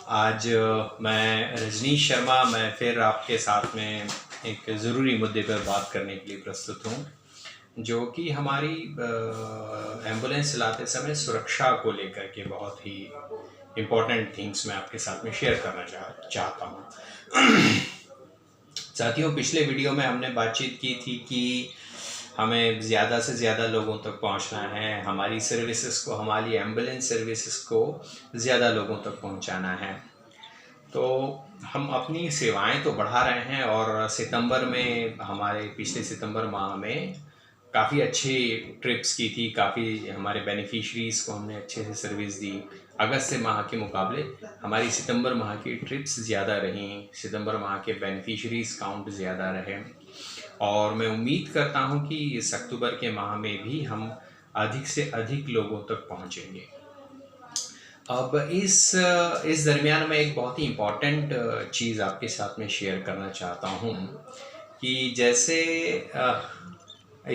आज मैं रजनीश शर्मा मैं फिर आपके साथ में एक ज़रूरी मुद्दे पर बात करने के लिए प्रस्तुत हूँ, जो कि हमारी एम्बुलेंस चलाते समय सुरक्षा को लेकर के बहुत ही इम्पोर्टेंट थिंग्स मैं आपके साथ में शेयर करना चाहता हूँ। साथियों, पिछले वीडियो में हमने बातचीत की थी कि हमें ज़्यादा से ज़्यादा लोगों तक पहुंचना है, हमारी सर्विसेज को, हमारी एम्बुलेंस सर्विसेज को ज़्यादा लोगों तक पहुंचाना है। तो हम अपनी सेवाएं तो बढ़ा रहे हैं और सितंबर में, हमारे पिछले सितंबर माह में काफ़ी अच्छी ट्रिप्स की थी, काफ़ी हमारे बेनिफिशरीज़ को हमने अच्छे से सर्विस दी। अगस्त से माह के मुकाबले हमारी सितंबर माह की ट्रिप्स ज़्यादा रहीं, सितंबर माह के बेनिफिशरीज़ काउंट ज़्यादा रहे और मैं उम्मीद करता हूं कि इस अक्टूबर के माह में भी हम अधिक से अधिक लोगों तक पहुंचेंगे। अब इस दरमियान मैं एक बहुत ही इम्पॉर्टेंट चीज़ आपके साथ में शेयर करना चाहता हूं कि जैसे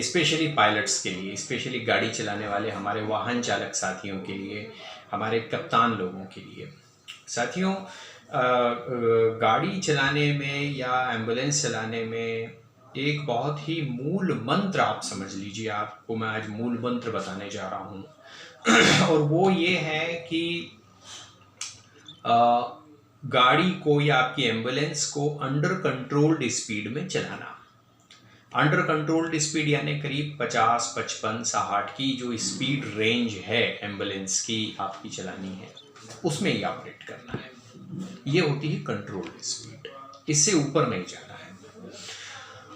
स्पेशली पायलट्स के लिए, स्पेशली गाड़ी चलाने वाले हमारे वाहन चालक साथियों के लिए, हमारे कप्तान लोगों के लिए, साथियों, गाड़ी चलाने में या एम्बुलेंस चलाने में एक बहुत ही मूल मंत्र, आप समझ लीजिए, आपको मैं आज मूल मंत्र बताने जा रहा हूँ और वो ये है कि गाड़ी को या आपकी एम्बुलेंस को अंडर कंट्रोल्ड स्पीड में चलाना। अंडर कंट्रोल्ड स्पीड यानी करीब 50, 55, 60 की जो स्पीड रेंज है एम्बुलेंस की आपकी चलानी है, उसमें ही ऑपरेट करना है। ये होती है कंट्रोल्ड स्पीड, इससे ऊपर नहीं जाना है।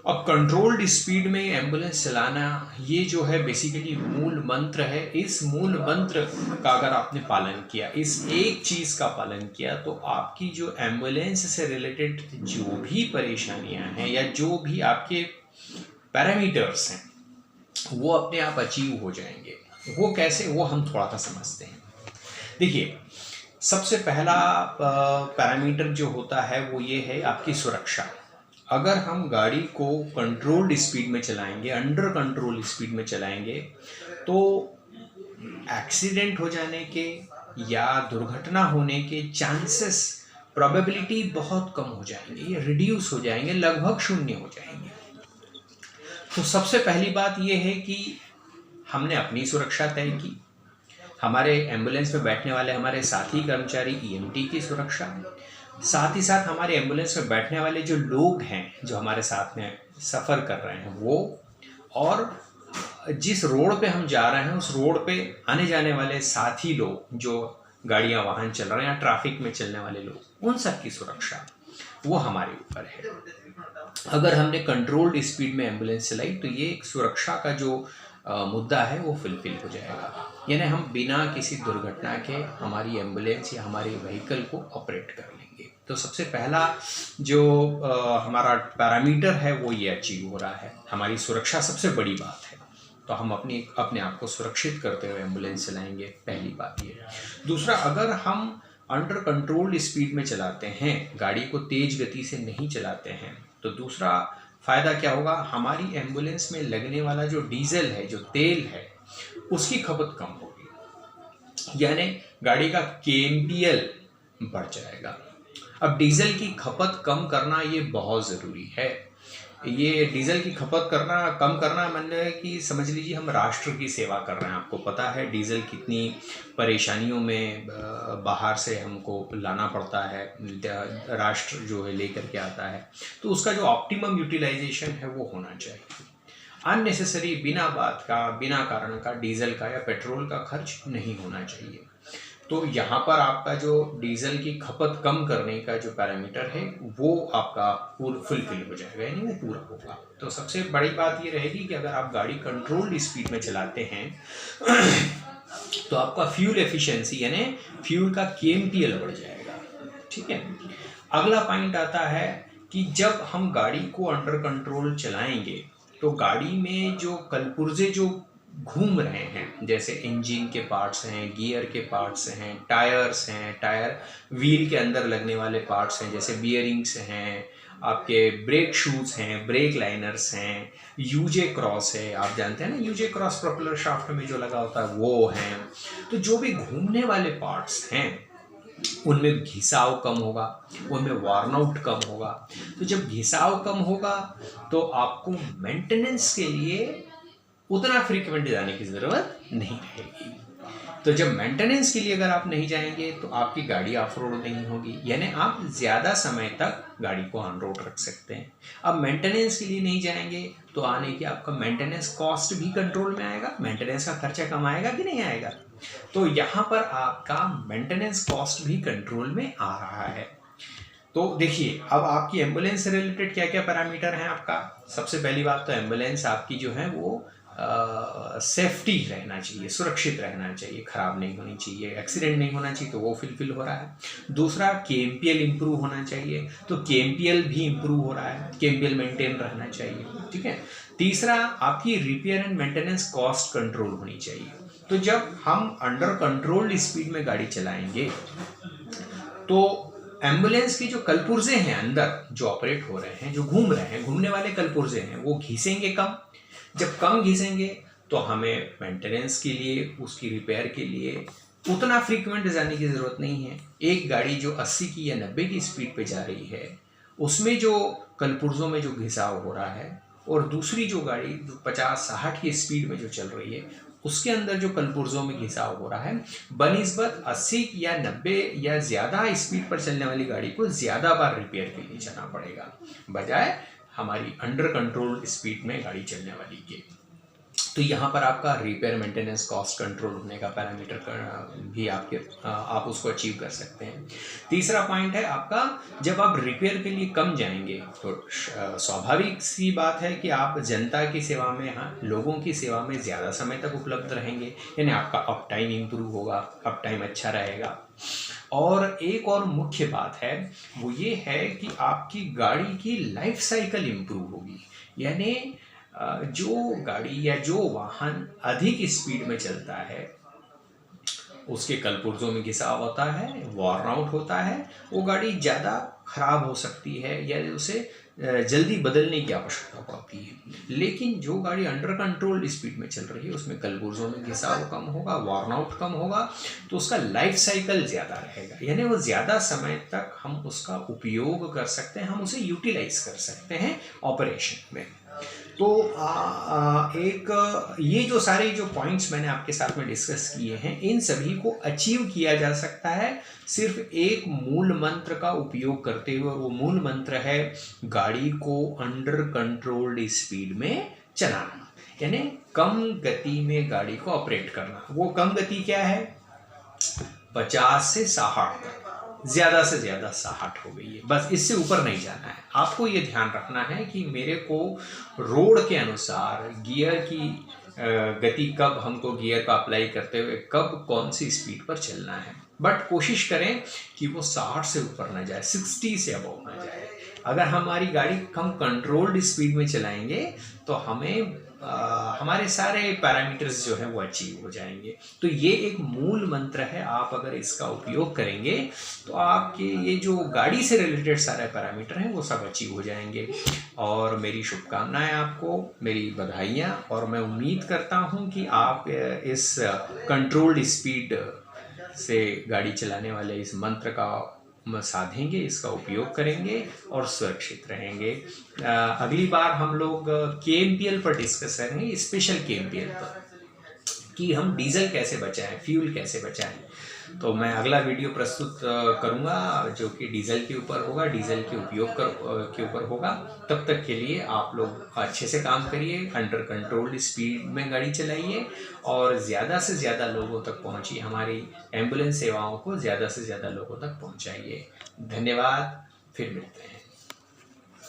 अब कंट्रोल्ड स्पीड में एम्बुलेंस चलाना, ये जो है बेसिकली मूल मंत्र है। इस मूल मंत्र का अगर आपने पालन किया, इस एक चीज़ का पालन किया, तो आपकी जो एम्बुलेंस से रिलेटेड जो भी परेशानियां हैं या जो भी आपके पैरामीटर्स हैं वो अपने आप अचीव हो जाएंगे। वो कैसे, वो हम थोड़ा सा समझते हैं। देखिए, सबसे पहला पैरामीटर जो होता है वो ये है आपकी सुरक्षा। अगर हम गाड़ी को कंट्रोल्ड स्पीड में चलाएंगे, अंडर कंट्रोल स्पीड में चलाएंगे, तो एक्सीडेंट हो जाने के या दुर्घटना होने के चांसेस, प्रोबेबिलिटी बहुत कम हो जाएंगे, ये रिड्यूस हो जाएंगे, लगभग शून्य हो जाएंगे। तो सबसे पहली बात ये है कि हमने अपनी सुरक्षा तय की, हमारे एम्बुलेंस में बैठने वाले हमारे साथी कर्मचारी ईएमटी की सुरक्षा, साथ ही साथ हमारे एम्बुलेंस में बैठने वाले जो लोग हैं जो हमारे साथ में सफ़र कर रहे हैं वो, और जिस रोड पे हम जा रहे हैं उस रोड पे आने जाने वाले साथी लोग, जो गाड़ियां वाहन चल रहे हैं या ट्रैफिक में चलने वाले लोग, उन सब की सुरक्षा वो हमारे ऊपर है। अगर हमने कंट्रोल्ड स्पीड में एम्बुलेंस चलाई तो ये एक सुरक्षा का जो मुद्दा है वो फुलफिल हो जाएगा, यानी हम बिना किसी दुर्घटना के हमारी एम्बुलेंस या हमारी व्हीकल को ऑपरेट कर लेंगे। तो सबसे पहला जो हमारा पैरामीटर है वो ये अचीव हो रहा है, हमारी सुरक्षा सबसे बड़ी बात है। तो हम अपने आप को सुरक्षित करते हुए एम्बुलेंस चलाएंगे, पहली बात ये। दूसरा, अगर हम अंडर कंट्रोल्ड स्पीड में चलाते हैं, गाड़ी को तेज गति से नहीं चलाते हैं, तो दूसरा फ़ायदा क्या होगा, हमारी एम्बुलेंस में लगने वाला जो डीजल है, जो तेल है, उसकी खपत कम होगी, यानी गाड़ी का केएमपीएल बढ़ जाएगा। अब डीजल की खपत कम करना ये बहुत ज़रूरी है। ये डीजल की खपत करना, कम करना, मतलब कि समझ लीजिए हम राष्ट्र की सेवा कर रहे हैं। आपको पता है डीजल कितनी परेशानियों में बाहर से हमको लाना पड़ता है, राष्ट्र जो है लेकर के आता है, तो उसका जो ऑप्टिमम यूटिलाइजेशन है वो होना चाहिए। अननेसेसरी, बिना बात का, बिना कारण का डीजल का या पेट्रोल का खर्च नहीं होना चाहिए। तो यहाँ पर आपका जो डीजल की खपत कम करने का जो पैरामीटर है वो आपका फुलफिल हो जाएगा, यानी वो पूरा होगा। तो सबसे बड़ी बात ये रहेगी कि अगर आप गाड़ी कंट्रोल्ड स्पीड में चलाते हैं तो आपका फ्यूल एफिशिएंसी यानी फ्यूल का केएमपीएल बढ़ जाएगा। ठीक है। अगला पॉइंट आता है कि जब हम गाड़ी को अंडर कंट्रोल चलाएंगे तो गाड़ी में जो कलपुर्जे जो घूम रहे हैं, जैसे इंजन के पार्ट्स हैं, गियर के पार्ट्स हैं, टायर्स हैं, टायर व्हील के अंदर लगने वाले पार्ट्स हैं, जैसे बियरिंग्स हैं, आपके ब्रेक शूज हैं, ब्रेक लाइनर्स हैं, यूजे क्रॉस है, आप जानते हैं ना यूजे क्रॉस प्रोपेलर शाफ्ट में जो लगा होता है वो हैं। तो जो भी घूमने वाले पार्ट्स हैं उनमें घिसाव कम होगा, उनमें वार्नआउट कम होगा। तो जब घिसाव कम होगा तो आपको मेंटेनेंस के लिए उतना फ्रीक्वेंट जाने की ज़रूरत नहीं रहेगी। तो जब मेंटेनेंस के लिए अगर आप नहीं जाएंगे तो आपकी गाड़ी ऑफ रोड नहीं होगी, यानी आप ज़्यादा समय तक गाड़ी को ऑन रोड रख सकते हैं। अब मेंटेनेंस के लिए नहीं जाएंगे तो आने की आपका मेंटेनेंस कॉस्ट भी कंट्रोल में आएगा, मेंटेनेंस का खर्चा कम आएगा कि नहीं आएगा। तो यहाँ पर आपका मेंटेनेंस कॉस्ट भी कंट्रोल में आ रहा है। तो देखिए, अब आपकी एम्बुलेंस से रिलेटेड क्या क्या पैरामीटर हैं आपका। सबसे पहली बात तो एम्बुलेंस आपकी जो है वो सेफ्टी रहना चाहिए, सुरक्षित रहना चाहिए, ख़राब नहीं होनी चाहिए, एक्सीडेंट नहीं होना चाहिए, तो वो फुलफिल हो रहा है। दूसरा, KMPL इम्प्रूव होना चाहिए, तो KMPL भी इम्प्रूव हो रहा है, KMPL मेंटेन रहना चाहिए, ठीक है। तीसरा, आपकी repair and maintenance cost control होनी चाहिए। तो जब हम अंडर कंट्रोल्ड स्पीड में गाड़ी चलाएंगे तो एम्बुलेंस के जो कलपुर्जे हैं अंदर जो ऑपरेट हो रहे हैं, जो घूम रहे हैं, घूमने वाले कलपुर्जे हैं, वो घिसेंगे कम। जब कम घिसेंगे तो हमें मेंटेनेंस के लिए, उसकी रिपेयर के लिए उतना फ्रीक्वेंट जाने की ज़रूरत नहीं है। एक गाड़ी जो 80 की या 90 की स्पीड पे जा रही है उसमें जो कलपुर्जों में जो घिसाव हो रहा है, और दूसरी जो गाड़ी जो 50-60 की स्पीड में जो चल रही है उसके अंदर जो कलपुर्जों में घिसाव हो रहा है, बनिस्बत 80 या 90 या ज़्यादा स्पीड पर चलने वाली गाड़ी को ज़्यादा बार रिपेयर के लिए जाना पड़ेगा, बजाय हमारी अंडर कंट्रोल स्पीड में गाड़ी चलने वाली के। तो यहाँ पर आपका रिपेयर मेंटेनेंस कॉस्ट कंट्रोल होने का पैरामीटर भी आप उसको अचीव कर सकते हैं। तीसरा पॉइंट है आपका, जब आप रिपेयर के लिए कम जाएंगे तो स्वाभाविक सी बात है कि आप जनता की सेवा में, हाँ, लोगों की सेवा में ज़्यादा समय तक उपलब्ध रहेंगे, यानी आपका अप टाइम इम्प्रूव होगा, अप टाइम अच्छा रहेगा। और एक और मुख्य बात है वो ये है कि आपकी गाड़ी की लाइफ साइकिल इम्प्रूव होगी, यानी जो गाड़ी या जो वाहन अधिक स्पीड में चलता है उसके कलपुर्जों में घिसाव होता है, वॉर्न आउट होता है, वो गाड़ी ज़्यादा खराब हो सकती है या उसे जल्दी बदलने की आवश्यकता पड़ती है। लेकिन जो गाड़ी अंडर कंट्रोल्ड स्पीड में चल रही है उसमें कलपुर्जों में घिसाव कम होगा, वॉर्न आउट कम होगा, तो उसका लाइफ साइकिल ज़्यादा रहेगा, यानी वो ज़्यादा समय तक हम उसका उपयोग कर सकते हैं, हम उसे यूटिलाइज कर सकते हैं ऑपरेशन में। तो ये जो सारे जो पॉइंट्स मैंने आपके साथ में डिस्कस किए हैं, इन सभी को अचीव किया जा सकता है सिर्फ एक मूल मंत्र का उपयोग करते हुए, और वो मूल मंत्र है गाड़ी को अंडर कंट्रोल्ड स्पीड में चलाना, यानी कम गति में गाड़ी को ऑपरेट करना। वो कम गति क्या है? 50 से 60 तक, ज़्यादा से ज़्यादा 60 हो गई है, बस इससे ऊपर नहीं जाना है। आपको ये ध्यान रखना है कि मेरे को रोड के अनुसार गियर की गति कब, हमको गियर का अप्लाई करते हुए कब कौन सी स्पीड पर चलना है, बट कोशिश करें कि वो 60 से ऊपर ना जाए, 60 से अबव ना जाए। अगर हमारी गाड़ी कम कंट्रोल्ड स्पीड में चलाएंगे तो हमें हमारे सारे पैरामीटर्स जो हैं वो अचीव हो जाएंगे। तो ये एक मूल मंत्र है, आप अगर इसका उपयोग करेंगे तो आपके ये जो गाड़ी से रिलेटेड सारे पैरामीटर हैं वो सब अचीव हो जाएंगे। और मेरी शुभकामनाएं आपको, मेरी बधाइयाँ, और मैं उम्मीद करता हूँ कि आप इस कंट्रोल्ड स्पीड से गाड़ी चलाने वाले इस मंत्र का साधेंगे, इसका उपयोग करेंगे और सुरक्षित रहेंगे। अगली बार हम लोग KMPL पर डिस्कस करेंगे, स्पेशल KMPL पर, कि हम डीजल कैसे बचाएं, फ्यूल कैसे बचाएं। तो मैं अगला वीडियो प्रस्तुत करूंगा जो कि डीजल के ऊपर होगा, डीजल के उपयोग के ऊपर होगा। तब तक के लिए आप लोग अच्छे से काम करिए, अंडर कंट्रोल्ड स्पीड में गाड़ी चलाइए और ज़्यादा से ज़्यादा लोगों तक पहुंचिए, हमारी एम्बुलेंस सेवाओं को ज़्यादा से ज़्यादा लोगों तक पहुंचाइए। धन्यवाद, फिर मिलते हैं।